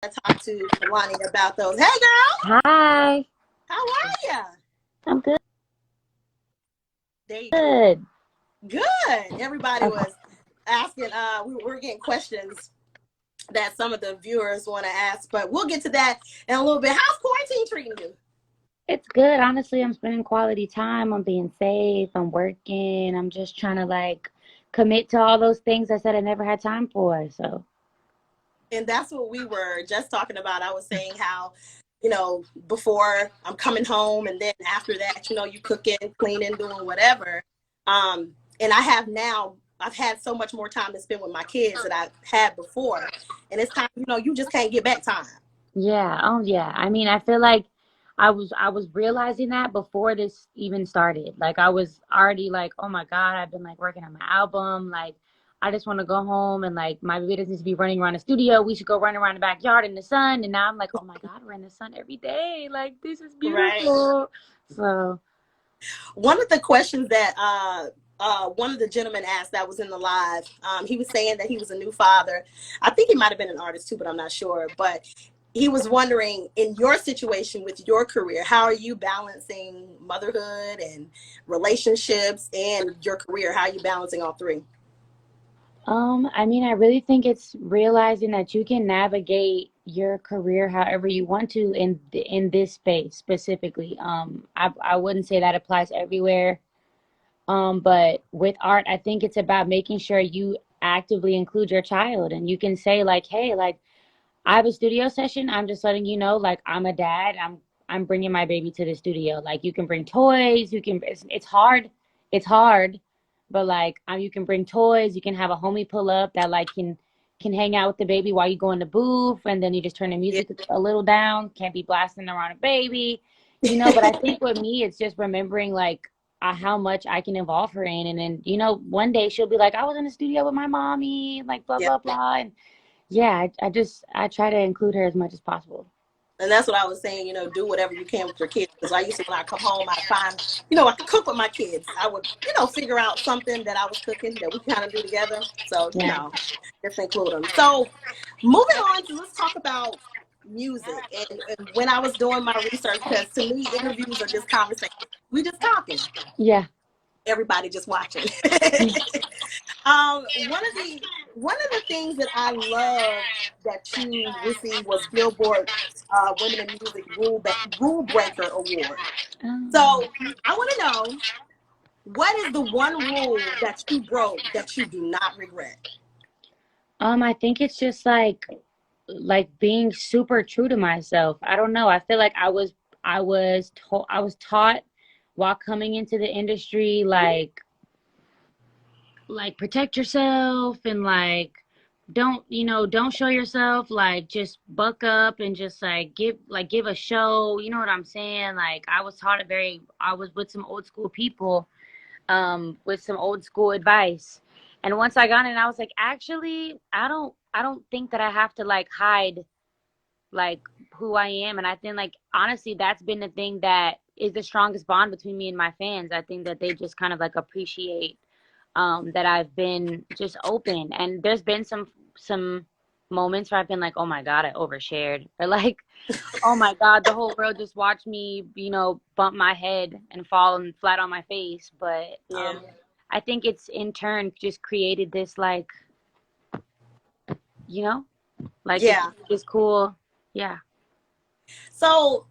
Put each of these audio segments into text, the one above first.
to talk to Kehlani about those. Hey, girl. Hi. How are you? I'm good. There you go. Good. Good. Everybody Okay. was asking. We're getting questions that some of the viewers want to ask, but we'll get to that in a little bit. How's quarantine treating you? It's good. Honestly, I'm spending quality time. I'm being safe. I'm working. I'm just trying to commit to all those things I said I never had time for. So, And that's what we were just talking about. I was saying how, before I'm coming home, and then after that, you cooking, cleaning, doing whatever. And I've had so much more time to spend with my kids that I had before. And it's time, you just can't get back time. yeah. Oh, yeah. I mean, I feel like I was realizing that before this even started. Like I was already like, "Oh my God, I've been working on my album. I just want to go home and my baby doesn't need to be running around the studio. We should go run around the backyard in the sun." And now I'm like, "Oh my God, we're in the sun every day. Like this is Right. beautiful." So, One of the questions that one of the gentlemen asked that was in the live, he was saying that he was a new father. I think he might have been an artist too, but I'm not sure. But he was wondering, in your situation with your career, how are you balancing motherhood and relationships and your career? How are you balancing all three? I mean, I really think it's realizing that you can navigate your career however you want to in this space specifically. I wouldn't say that applies everywhere. But with art, I think it's about making sure you actively include your child, and you can say "Hey, I have a studio session. I'm just letting you know, I'm a dad. I'm bringing my baby to the studio. Like, you can bring toys. It's hard. It's hard, but you can bring toys. You can have a homie pull up that can hang out with the baby while you go in the booth, and then you just turn the Yeah. music a little down. Can't be blasting around a baby, But I think with me, it's just remembering how much I can involve her in, and then one day she'll be like, "I was in the studio with my mommy," blah Yeah. blah blah, and yeah, I try to include her as much as possible. And that's what I was saying, do whatever you can with your kids. Because I used to, when I come home, I find, I could cook with my kids. I would, figure out something that I was cooking that we kind of do together. So, Yeah. just include them. So, moving on to, let's talk about music. And when I was doing my research, because to me, interviews are just conversation. We just talking. Yeah. Everybody just watching. One of the things that I love that you received was Billboard Women in Music Rule Breaker Award. Um, So I want to know, what is the one rule that you broke that you do not regret? I think it's just being super true to myself. I don't know. I feel like I was taught while coming into the industry protect yourself and don't show yourself, just buck up and just give a show, you know what I'm saying? I was taught I was with some old school people, with some old school advice. And once I got in, I was like, actually, I don't think that I have to hide like who I am. And I think honestly, that's been the thing that is the strongest bond between me and my fans. I think that they just kind of appreciate that I've been just open. And there's been some moments where I've been like, oh my God, I overshared. Or oh my God, the whole world just watched me, bump my head and fall flat on my face. But Yeah. I think it's in turn just created this you know, it's Yeah. just cool. Yeah. So,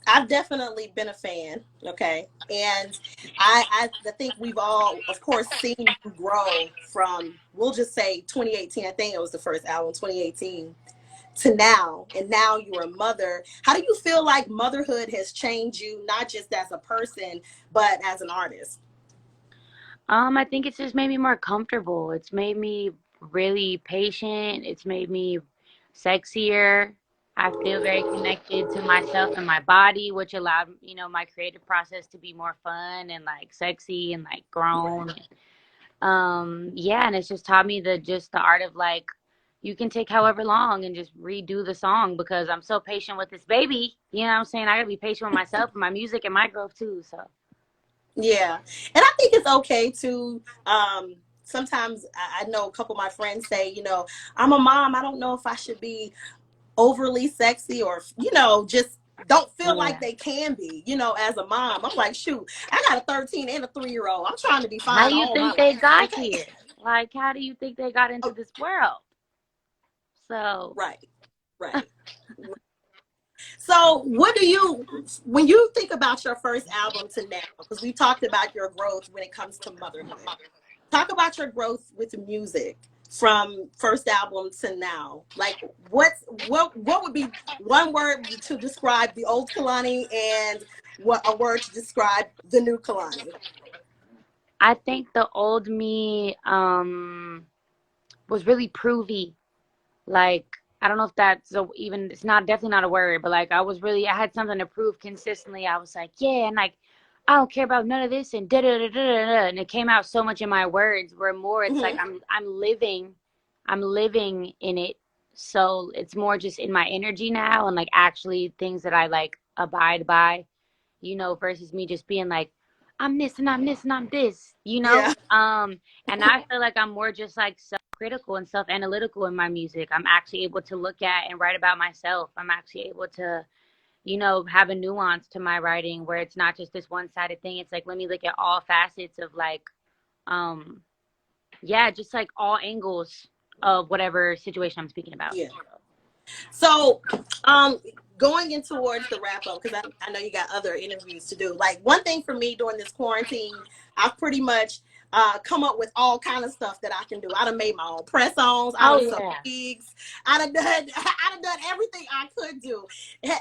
I've definitely been a fan, okay, and I think we've all, of course, seen you grow from, we'll just say 2018. I think it was the first album, 2018, to now, and now you're a mother. How do you feel like motherhood has changed you, not just as a person, but as an artist? I think it's just made me more comfortable. It's made me really patient. It's made me sexier. I feel very connected to myself and my body, which allowed, my creative process to be more fun and sexy and Right. grown. Yeah, and it's just taught me the art of you can take however long and just redo the song because I'm so patient with this baby. You know what I'm saying? I gotta be patient with myself and my music and my growth too. So Yeah, and I think it's okay to. Sometimes I know a couple of my friends say, I'm a mom. I don't know if I should be overly sexy or, you know, just don't feel like Yeah. they can be, you know, as a mom. I'm like, shoot, I got a 13 and a 3-year-old. I'm trying to be How fine do you all my think they life. got Okay. here? Like, how do you think they got into Oh, this world? So, right, right. So, what do you, when you think about your first album to now, because we talked about your growth when it comes to motherhood, talk about your growth with music from first album to now. Like, what would be one word to describe the old Kehlani and what a word to describe the new Kehlani? I think the old me was really provy. Like, I don't know if that's even, it's not, definitely not a word, but like, I had something to prove consistently. I was like, yeah, and like, I don't care about none of this and da da da da da. And it came out so much in my words where more, it's like, Mm-hmm. I'm living in it. So it's more just in my energy now and like actually things that I like abide by, you know, versus me just being like, I'm this and I'm this and I'm this, you know? Yeah. And I feel like I'm more just like self-critical and self-analytical in my music. I'm actually able to look at and write about myself. I'm actually able to, you know, have a nuance to my writing where it's not just this one-sided thing. It's like, let me look at all facets of like, um, yeah, just like all angles of whatever situation I'm speaking about. Yeah. So, going in towards the wrap up, because I know you got other interviews to do. Like, one thing for me during this quarantine, I've pretty much come up with all kind of stuff that I can do. I done made my own press-ons. I Oh done sew yeah. wigs. I done done I done done everything I could do.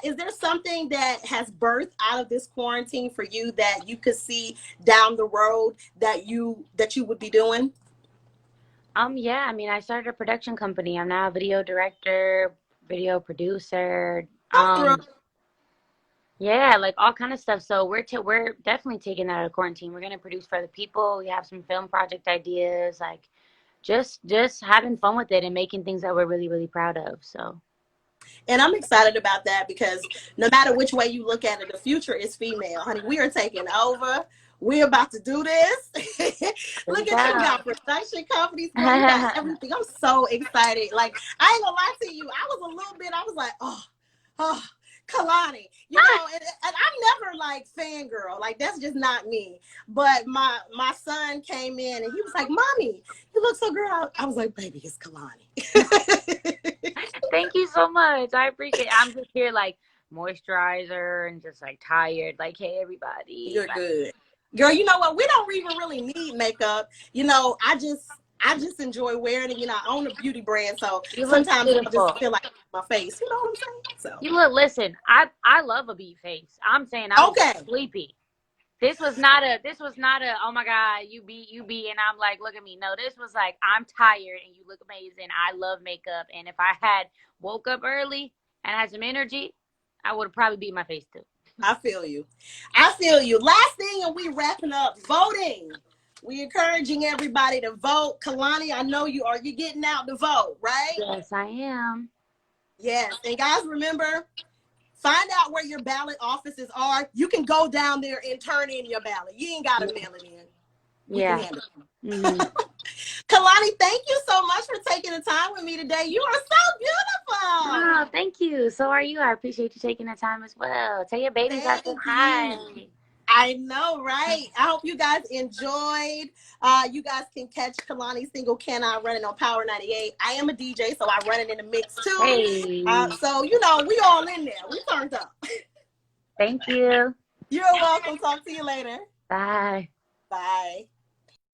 Is there something that has birthed out of this quarantine for you that you could see down the road that you would be doing? Yeah, I mean, I started a production company. I'm now a video director, video producer. Come through. Yeah, like all kind of stuff. So we're definitely taking that out of quarantine. We're gonna produce for other people. We have some film project ideas, like just having fun with it and making things that we're really, really proud of. So And I'm excited about that because no matter which way you look at it, the future is female, honey. We are taking over. We're about to do this. there you Look at you, got production companies, girl. You got go. everything. I'm so excited. Like, I ain't gonna lie to you. I was a little bit, I was like, oh, Kalani. You know, and I'm never like fangirl. Like, that's just not me. But my son came in and he was like, Mommy, you look so girl. I was like, baby, it's Kalani. Thank you so much. I appreciate it. I'm just here like moisturizer and just like tired. Like, hey everybody. You're good. Girl, you know what? We don't even really need makeup. You know, I just enjoy wearing it. You know, I own a beauty brand, so You look sometimes I just beautiful. feel like my face. You know what I'm saying? You look, listen, I love a beat face. I'm saying I So was okay. sleepy. This was not a oh my god, you beat and I'm like, look at me. No, this was like I'm tired and you look amazing. I love makeup and if I had woke up early and had some energy, I would have probably beat my face too. I feel you. I feel you. Last thing, and we wrapping up voting. We encouraging everybody to vote. Kalani, I know you are. You getting out to vote, right? Yes, I am. Yes. And guys, remember, find out where your ballot offices are. You can go down there and turn in your ballot. You ain't got to mail it in. We can Yeah. handle it. Hmm. Kalani, thank you so much for taking the time with me today. You are so beautiful. Oh, thank you. So are you. I appreciate you taking the time as well. Tell your babies I said Thank you. hi. I know, right? I hope you guys enjoyed. You guys can catch Kalani's single "Can I" running on Power 98. I am a DJ, so I run it in the mix too. Hey. So you know, we all in there. We turned up. Thank you. You're welcome. Talk to you later. Bye. Bye.